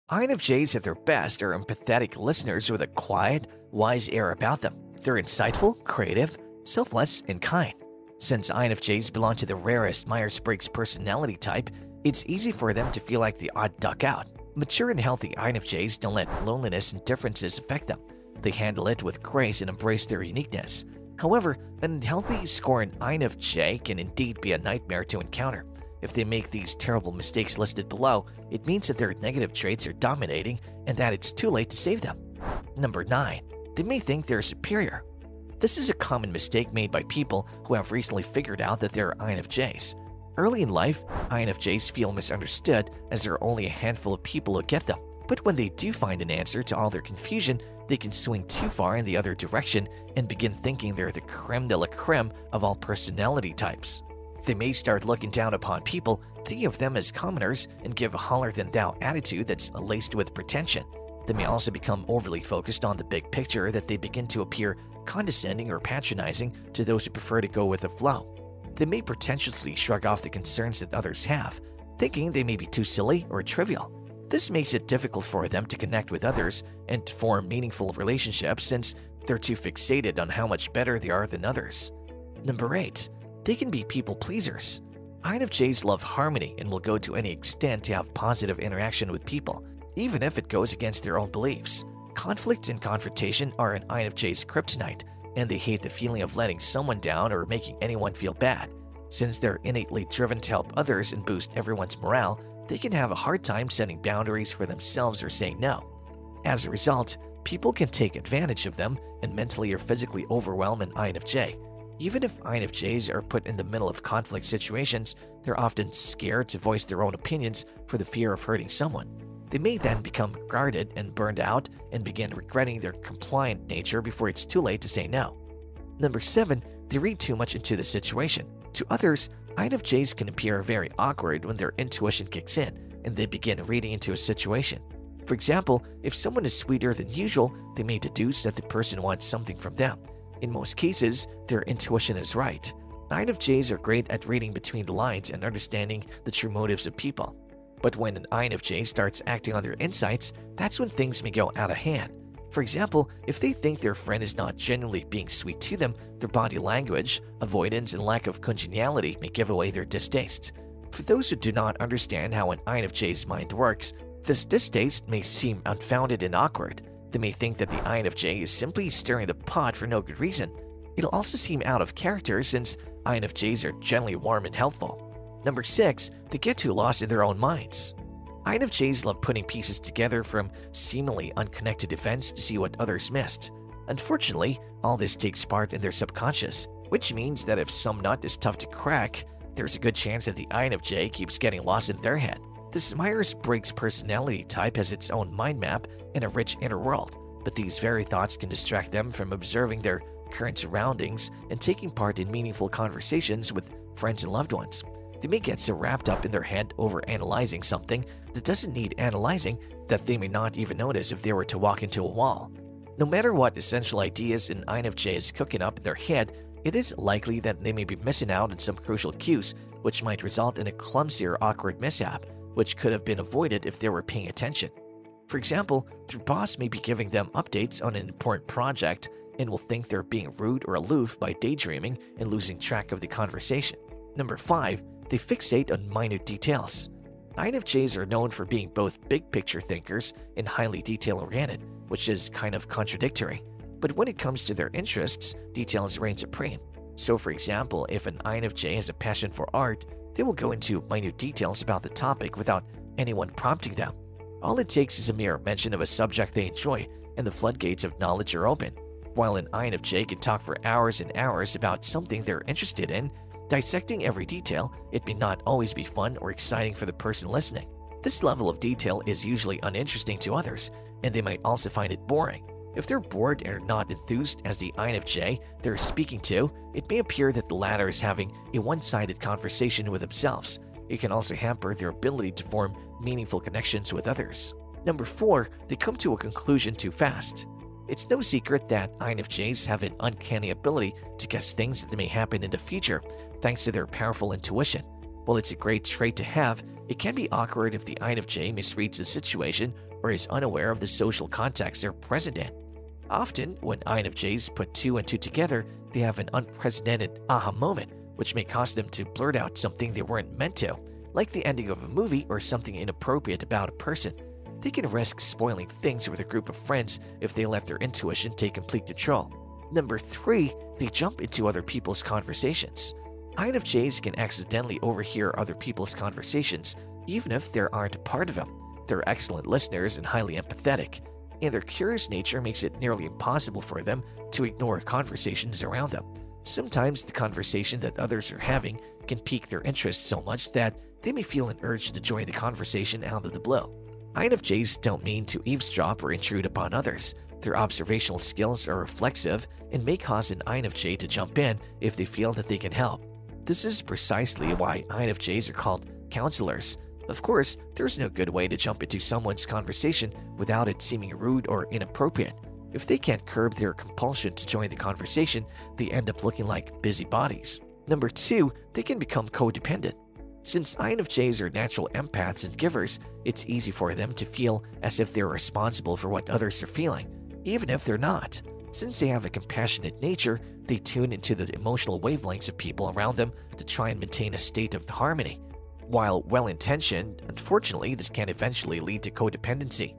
INFJs at their best are empathetic listeners with a quiet, wise air about them. They're insightful, creative, selfless, and kind. Since INFJs belong to the rarest Myers-Briggs personality type, it's easy for them to feel like the odd duck out. Mature and healthy INFJs don't let loneliness and differences affect them. They handle it with grace and embrace their uniqueness. However, an unhealthy, scorned INFJ can indeed be a nightmare to encounter. If they make these terrible mistakes listed below, it means that their negative traits are dominating and that it's too late to save them. Number 9. They may think they're superior. This is a common mistake made by people who have recently figured out that they're INFJs. Early in life, INFJs feel misunderstood as there are only a handful of people who get them. But when they do find an answer to all their confusion, they can swing too far in the other direction and begin thinking they're the creme de la creme of all personality types. They may start looking down upon people, thinking of them as commoners, and give a holler-than-thou attitude that's laced with pretension. They may also become overly focused on the big picture that they begin to appear condescending or patronizing to those who prefer to go with the flow. They may pretentiously shrug off the concerns that others have, thinking they may be too silly or trivial. This makes it difficult for them to connect with others and form meaningful relationships since they're too fixated on how much better they are than others. Number 8. They can be people pleasers. INFJs love harmony and will go to any extent to have positive interaction with people, even if it goes against their own beliefs. Conflict and confrontation are an INFJ's kryptonite, and they hate the feeling of letting someone down or making anyone feel bad. Since they're innately driven to help others and boost everyone's morale, they can have a hard time setting boundaries for themselves or saying no. As a result, people can take advantage of them and mentally or physically overwhelm an INFJ. Even if INFJs are put in the middle of conflict situations, they're often scared to voice their own opinions for the fear of hurting someone. They may then become guarded and burned out and begin regretting their compliant nature before it's too late to say no. Number 7. They read too much into the situation. To others, INFJs can appear very awkward when their intuition kicks in and they begin reading into a situation. For example, if someone is sweeter than usual, they may deduce that the person wants something from them. In most cases, their intuition is right. INFJs are great at reading between the lines and understanding the true motives of people. But when an INFJ starts acting on their insights, that's when things may go out of hand. For example, if they think their friend is not genuinely being sweet to them, their body language, avoidance, and lack of congeniality may give away their distastes. For those who do not understand how an INFJ's mind works, this distaste may seem unfounded and awkward. They may think that the INFJ is simply stirring the pot for no good reason. It'll also seem out of character since INFJs are generally warm and helpful. Number 6. They get too lost in their own minds. INFJs love putting pieces together from seemingly unconnected events to see what others missed. Unfortunately, all this takes part in their subconscious, which means that if some nut is tough to crack, there's a good chance that the INFJ keeps getting lost in their head. This Myers-Briggs personality type has its own mind map and a rich inner world, but these very thoughts can distract them from observing their current surroundings and taking part in meaningful conversations with friends and loved ones. They may get so wrapped up in their head over analyzing something that doesn't need analyzing that they may not even notice if they were to walk into a wall. No matter what essential ideas an INFJ is cooking up in their head, it is likely that they may be missing out on some crucial cues, which might result in a clumsy or awkward mishap, which could have been avoided if they were paying attention. For example, their boss may be giving them updates on an important project and will think they're being rude or aloof by daydreaming and losing track of the conversation. Number 5. They fixate on minute details. INFJs are known for being both big-picture thinkers and highly detail-oriented, which is kind of contradictory. But when it comes to their interests, details reign supreme. So for example, if an INFJ has a passion for art, they will go into minute details about the topic without anyone prompting them. All it takes is a mere mention of a subject they enjoy, and the floodgates of knowledge are open. While an INFJ can talk for hours and hours about something they're interested in, dissecting every detail, it may not always be fun or exciting for the person listening. This level of detail is usually uninteresting to others, and they might also find it boring. If they're bored and are not enthused as the INFJ they're speaking to, it may appear that the latter is having a one-sided conversation with themselves. It can also hamper their ability to form meaningful connections with others. Number 4. They come to a conclusion too fast. It's no secret that INFJs have an uncanny ability to guess things that may happen in the future, thanks to their powerful intuition. While it's a great trait to have, it can be awkward if the INFJ misreads the situation or is unaware of the social context they're present in. Often, when INFJs put two and two together, they have an unprecedented aha moment, which may cause them to blurt out something they weren't meant to, like the ending of a movie or something inappropriate about a person. They can risk spoiling things with a group of friends if they let their intuition take complete control. Number 3, they jump into other people's conversations. INFJs can accidentally overhear other people's conversations, even if they aren't a part of them. They're excellent listeners and highly empathetic, and their curious nature makes it nearly impossible for them to ignore conversations around them. Sometimes the conversation that others are having can pique their interest so much that they may feel an urge to join the conversation out of the blue. INFJs don't mean to eavesdrop or intrude upon others. Their observational skills are reflexive and may cause an INFJ to jump in if they feel that they can help. This is precisely why INFJs are called counselors. Of course, there's no good way to jump into someone's conversation without it seeming rude or inappropriate. If they can't curb their compulsion to join the conversation, they end up looking like busybodies. Number 2, they can become codependent. Since INFJs are natural empaths and givers, it's easy for them to feel as if they're responsible for what others are feeling, even if they're not. Since they have a compassionate nature, they tune into the emotional wavelengths of people around them to try and maintain a state of harmony. While well-intentioned, unfortunately, this can eventually lead to codependency.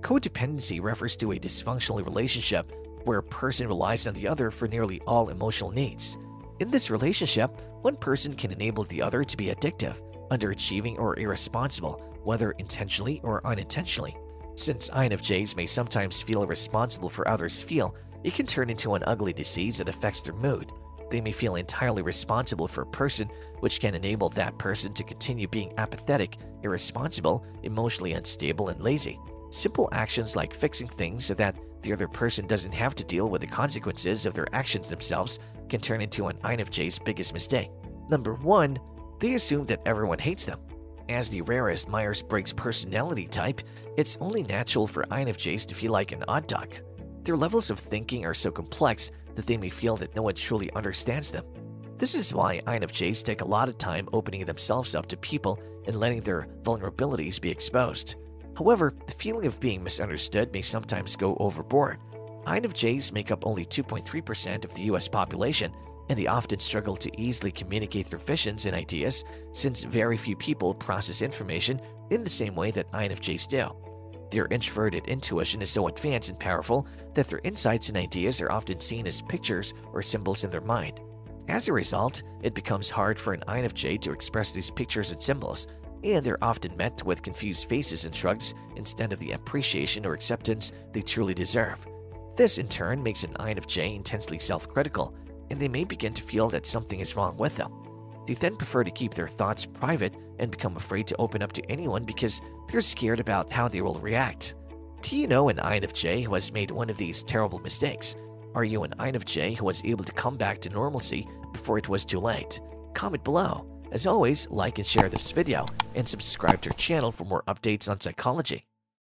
Codependency refers to a dysfunctional relationship where a person relies on the other for nearly all emotional needs. In this relationship, one person can enable the other to be addictive, underachieving, or irresponsible, whether intentionally or unintentionally. Since INFJs may sometimes feel responsible for others' feel, it can turn into an ugly disease that affects their mood. They may feel entirely responsible for a person, which can enable that person to continue being apathetic, irresponsible, emotionally unstable, and lazy. Simple actions like fixing things so that the other person doesn't have to deal with the consequences of their actions themselves can turn into an INFJ's biggest mistake. Number 1, they assume that everyone hates them. As the rarest Myers-Briggs personality type, it's only natural for INFJs to feel like an odd duck. Their levels of thinking are so complex that they may feel that no one truly understands them. This is why INFJs take a lot of time opening themselves up to people and letting their vulnerabilities be exposed. However, the feeling of being misunderstood may sometimes go overboard. INFJs make up only 2.3% of the US population, and they often struggle to easily communicate their visions and ideas since very few people process information in the same way that INFJs do. Their introverted intuition is so advanced and powerful that their insights and ideas are often seen as pictures or symbols in their mind. As a result, it becomes hard for an INFJ to express these pictures and symbols, and they're often met with confused faces and shrugs instead of the appreciation or acceptance they truly deserve. This, in turn, makes an INFJ intensely self-critical, and they may begin to feel that something is wrong with them. They then prefer to keep their thoughts private and become afraid to open up to anyone because they're scared about how they will react. Do you know an INFJ who has made one of these terrible mistakes? Are you an INFJ who was able to come back to normalcy before it was too late? Comment below. As always, like and share this video, and subscribe to our channel for more updates on psychology.